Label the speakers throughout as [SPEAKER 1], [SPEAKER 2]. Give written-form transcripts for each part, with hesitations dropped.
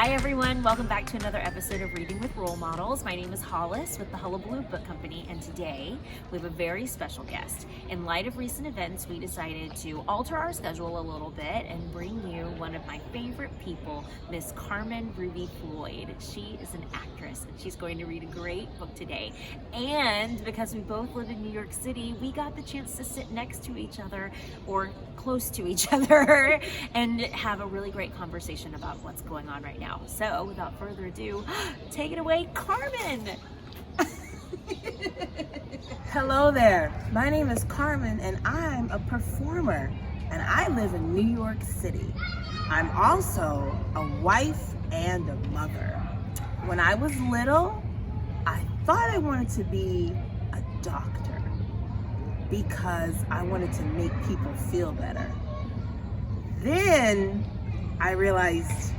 [SPEAKER 1] Hi everyone, welcome back to another episode of Reading with Role Models. My name is Hollis with the Hullabaloo Book Company, and today we have a very special guest. In light of recent events, we decided to alter our schedule a little bit and bring you one of my favorite people, Miss Carmen Ruby Floyd. She is an actress and she's going to read a great book today. And because we both live in New York City, we got the chance to sit next to each other or close to each other and have a really great conversation about what's going on right now. So without further ado, take it away, Carmen.
[SPEAKER 2] Hello there. My name is Carmen and I'm a performer and I live in New York City. I'm also a wife and a mother. When I was little, I thought I wanted to be a doctor because I wanted to make people feel better. Then I realized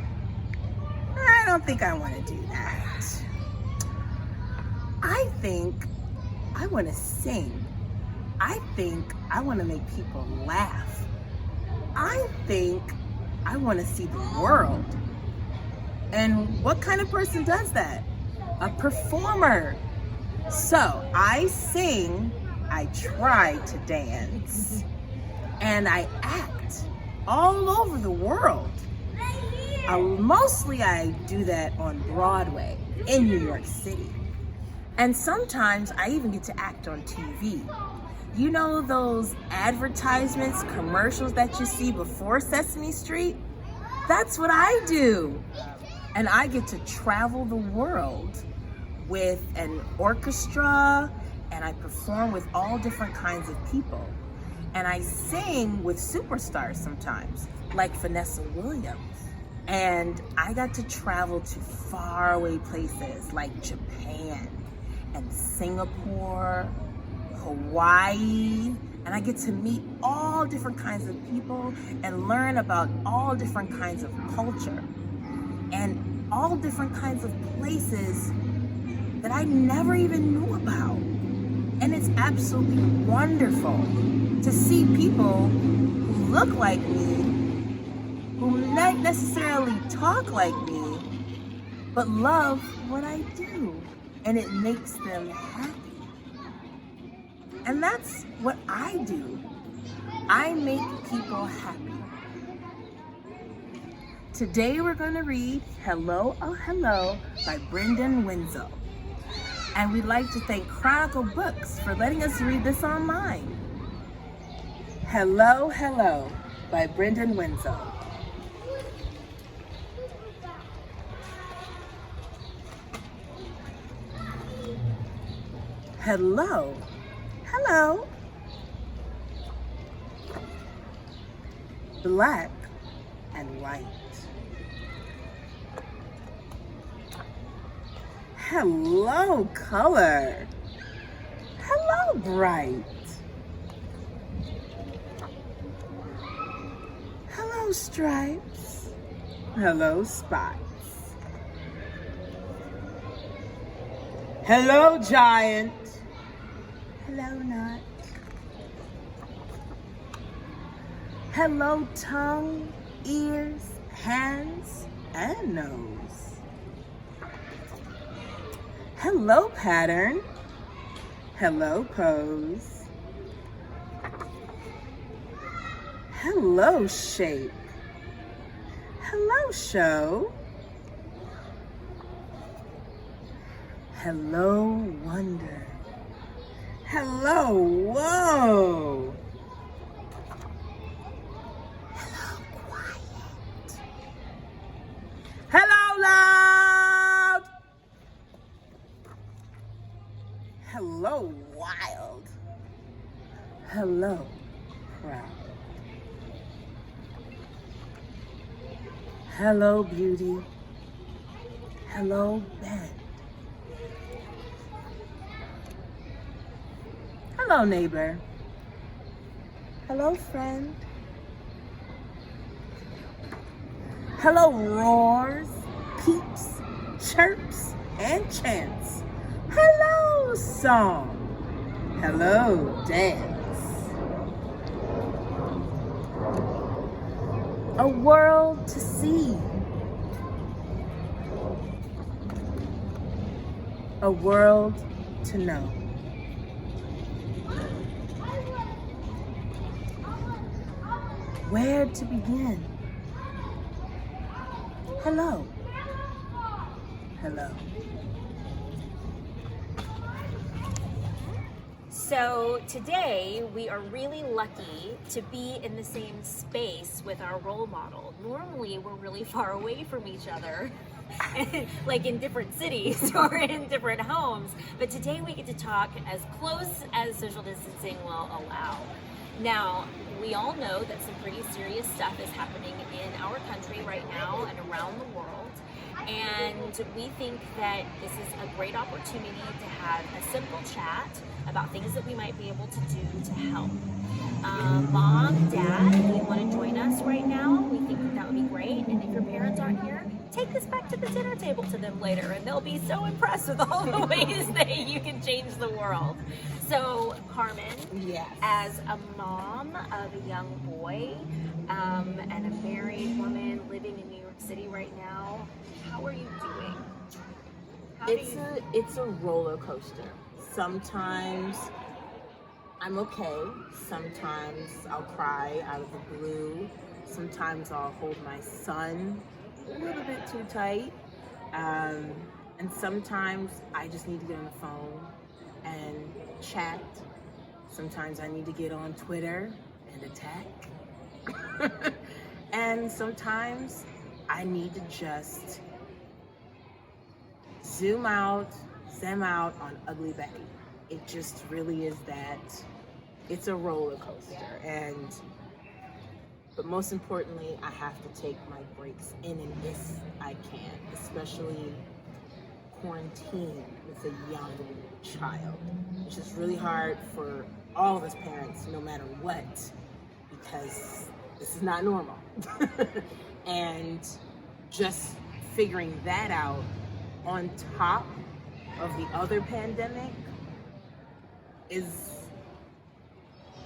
[SPEAKER 2] I don't think I want to do that. I think I want to sing. I think I want to make people laugh. I think I want to see the world. And what kind of person does that? A performer. So I sing, I try to dance, and I act all over the world. Mostly I do that on Broadway in New York City. And sometimes I even get to act on TV. You know those advertisements, commercials that you see before Sesame Street? That's what I do. And I get to travel the world with an orchestra, and I perform with all different kinds of people. And I sing with superstars sometimes, like Vanessa Williams. And I got to travel to faraway places like Japan and Singapore, Hawaii, and I get to meet all different kinds of people and learn about all different kinds of culture and all different kinds of places that I never even knew about. And it's absolutely wonderful to see people who look like me, who not necessarily talk like me, but love what I do, and it makes them happy. And that's what I do. I make people happy. Today we're going to read Hello, Oh Hello by Brendan Wenzel. And we'd like to thank Chronicle Books for letting us read this online. Hello, Hello by Brendan Wenzel. Hello, hello. Black and white. Hello, color. Hello, bright. Hello, stripes. Hello, spots. Hello, giant. Hello, nut. Hello, tongue, ears, hands, and nose. Hello, pattern. Hello, pose. Hello, shape. Hello, show. Hello, wonder. Hello, whoa. Hello, quiet. Hello, loud. Hello, wild. Hello, proud. Hello, beauty. Hello, bend. Hello, neighbor. Hello, friend. Hello, roars, peeps, chirps, and chants. Hello, song. Hello, dance. A world to see. A world to know. Where to begin? Hello. Hello.
[SPEAKER 1] So today we are really lucky to be in the same space with our role model. Normally we're really far away from each other, like in different cities or in different homes, but today we get to talk as close as social distancing will allow. Now, we all know that some pretty serious stuff is happening in our country right now and around the world. And we think that this is a great opportunity to have a simple chat about things that we might be able to do to help. Mom, Dad, if you want to join us right now, we think that would be great. And if your parents aren't here, take this back to the dinner table to them later, and they'll be so impressed with all the ways that you can change the world. So, Carmen,
[SPEAKER 2] Yes.
[SPEAKER 1] as a mom of a young boy and a married woman living in New York City right now, how are you doing?
[SPEAKER 2] It's a roller coaster. Sometimes I'm okay. Sometimes I'll cry out of the blue. Sometimes I'll hold my son a little bit too tight. And sometimes I just need to get on the phone and chat. Sometimes I need to get on Twitter and attack. And sometimes I need to just zoom out on Ugly Betty. It just really is that. It's a roller coaster. But most importantly, I have to take my breaks in and if I can, especially quarantine with a young child, which is really hard for all of us parents, no matter what, because this is not normal. And just figuring that out on top of the other pandemic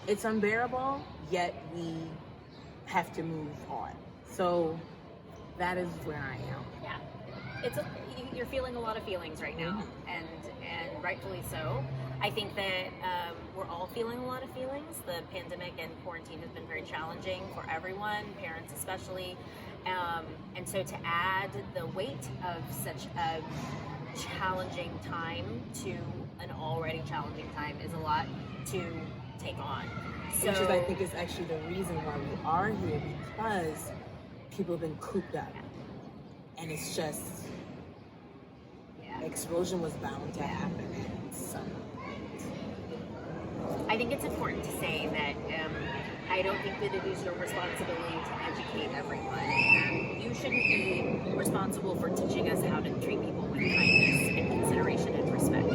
[SPEAKER 2] it's unbearable, yet we have to move on. So that is where I am.
[SPEAKER 1] Yeah, you're feeling a lot of feelings right now, and rightfully so. I think that we're all feeling a lot of feelings. The pandemic and quarantine has been very challenging for everyone, parents especially. And so to add the weight of such a challenging time to an already challenging time is a lot to take on.
[SPEAKER 2] Which is, I think, is actually the reason why we are here, because people have been cooped up. And it's just, explosion was bound to happen at some point.
[SPEAKER 1] I think it's important to say that I don't think that it is your responsibility to educate everyone. You shouldn't be responsible for teaching us how to treat people with kindness and consideration and respect.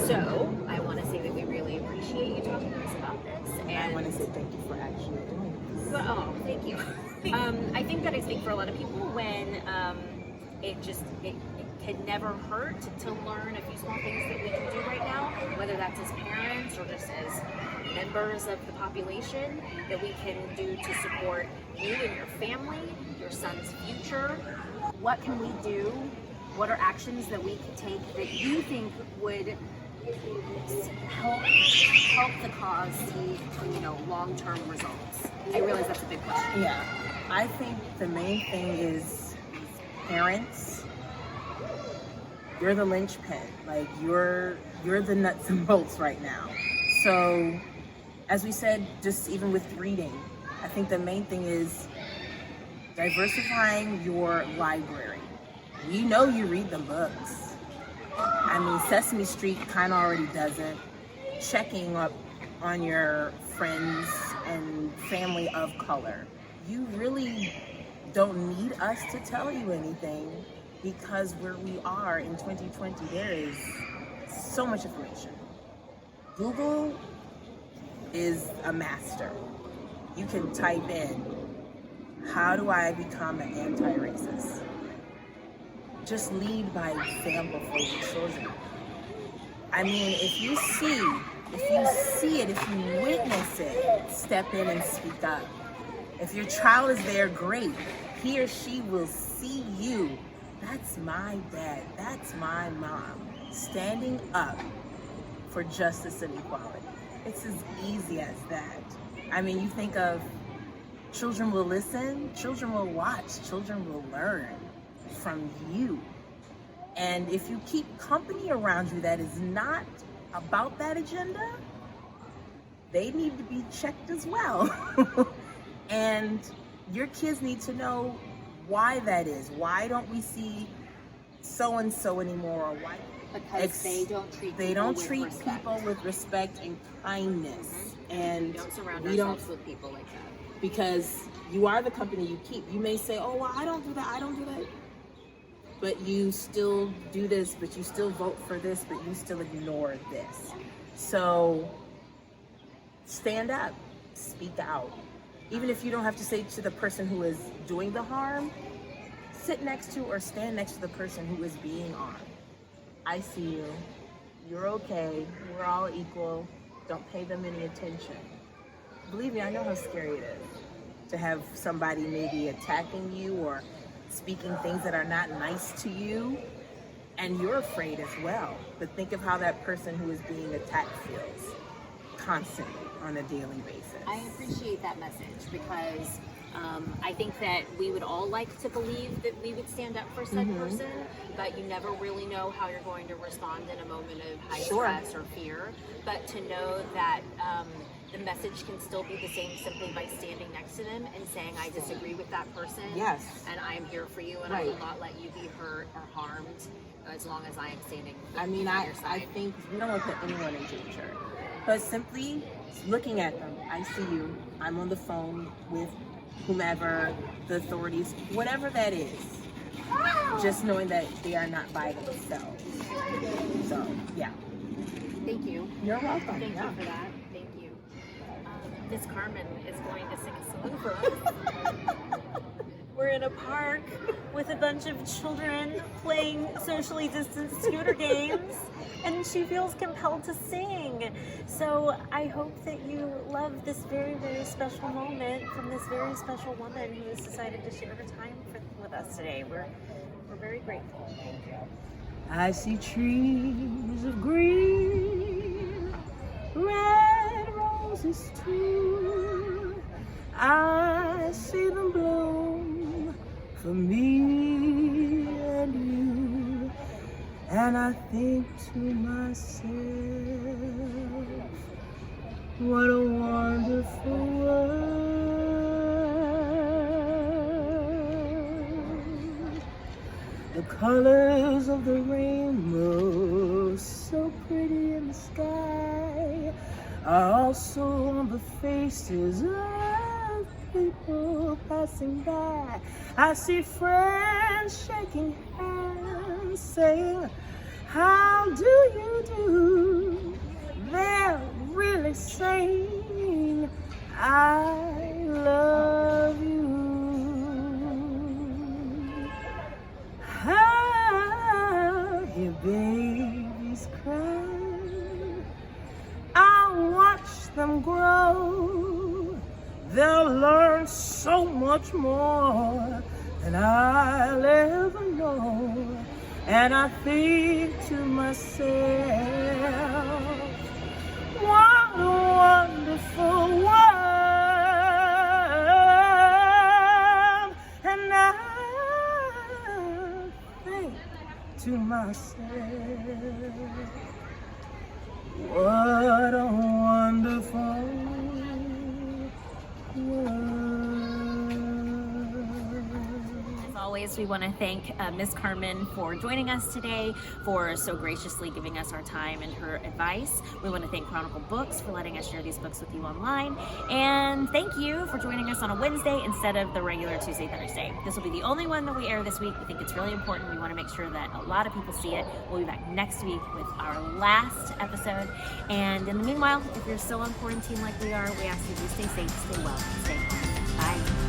[SPEAKER 1] So I want to say that we really appreciate you talking to us about this.
[SPEAKER 2] And I want to say thank you for actually doing this.
[SPEAKER 1] Oh, thank you. I think that I speak for a lot of people when it can never hurt to learn a few small things that we can do right now, whether that's as parents or just as members of the population, that we can do to support you and your family, your son's future. What can we do? What are actions that we could take that you think would help the cause see, long-term results? I realize that's a big question.
[SPEAKER 2] Yeah, I think the main thing is parents. You're the linchpin. Like you're the nuts and bolts right now. So, as we said, just even with reading, I think the main thing is diversifying your library. You know you read the books. I mean, Sesame Street kind of already does it. Checking up on your friends and family of color. You really don't need us to tell you anything, because where we are in 2020, there is so much information. Google is a master. You can type in, how do I become an anti-racist? Just lead by example for your children. I mean, if you see it, if you witness it, step in and speak up. If your child is there, great. He or she will see you. That's my dad. That's my mom. standing up for justice and equality. It's as easy as that. I mean, you think of children will listen, children will watch, children will learn from you. And if you keep company around you that is not about that agenda, they need to be checked as well. And your kids need to know why that is. Why don't we see so-and-so anymore? Or why?
[SPEAKER 1] Because they don't treat
[SPEAKER 2] people with respect and kindness. And
[SPEAKER 1] we don't surround ourselves with people like that.
[SPEAKER 2] Because you are the company you keep. You may say, oh, well, I don't do that. But you still do this, but you still vote for this, but you still ignore this. So stand up, speak out. Even if you don't have to say to the person who is doing the harm, sit next to or stand next to the person who is being harmed. I see you. You're okay. We're all equal. Don't pay them any attention. Believe me, I know how scary it is to have somebody maybe attacking you or speaking things that are not nice to you, and you're afraid as well. But think of how that person who is being attacked feels constantly on a daily basis.
[SPEAKER 1] I appreciate that message because I think that we would all like to believe that we would stand up for said person, but you never really know how you're going to respond in a moment of high stress or fear. But to know that the message can still be the same simply by standing next to them and saying, I disagree with that person.
[SPEAKER 2] Yes.
[SPEAKER 1] And I am here for you, and I will not let you be hurt or harmed as long as I am standing on your side.
[SPEAKER 2] I think we don't want to put anyone in danger. But simply looking at them, I see you. I'm on the phone with whomever, the authorities, whatever that is. Just knowing that they are not by themselves. So, yeah.
[SPEAKER 1] Thank you.
[SPEAKER 2] You're welcome.
[SPEAKER 1] Thank you for that. Thank you. Miss Carmen is going to sing a song for us. We're in a park with a bunch of children playing socially distanced scooter games, and she feels compelled to sing. So I hope that you love this very, very special moment from this very special woman who has decided to share her time with us today. We're very grateful.
[SPEAKER 2] I see trees of green, red roses too. I see them bloom for me and you. And I think to myself, what a wonderful world. The colors of the rainbow, so pretty in the sky, are also on the faces of people passing by. I see friends shaking hands, saying, how do you do? They're really saying, I love you. I hear babies cry. I watch them grow. They'll learn so much more than I'll ever know. And I think to myself, what a wonderful world. And I think to myself, what a wonderful world.
[SPEAKER 1] Always, we want to thank Ms. Carmen for joining us today, for so graciously giving us our time and her advice. We want to thank Chronicle Books for letting us share these books with you online. And thank you for joining us on a Wednesday instead of the regular Tuesday, Thursday. This will be the only one that we air this week. We think it's really important. We want to make sure that a lot of people see it. We'll be back next week with our last episode. And in the meanwhile, if you're still on quarantine like we are, we ask you to stay safe, stay well, stay home. Bye.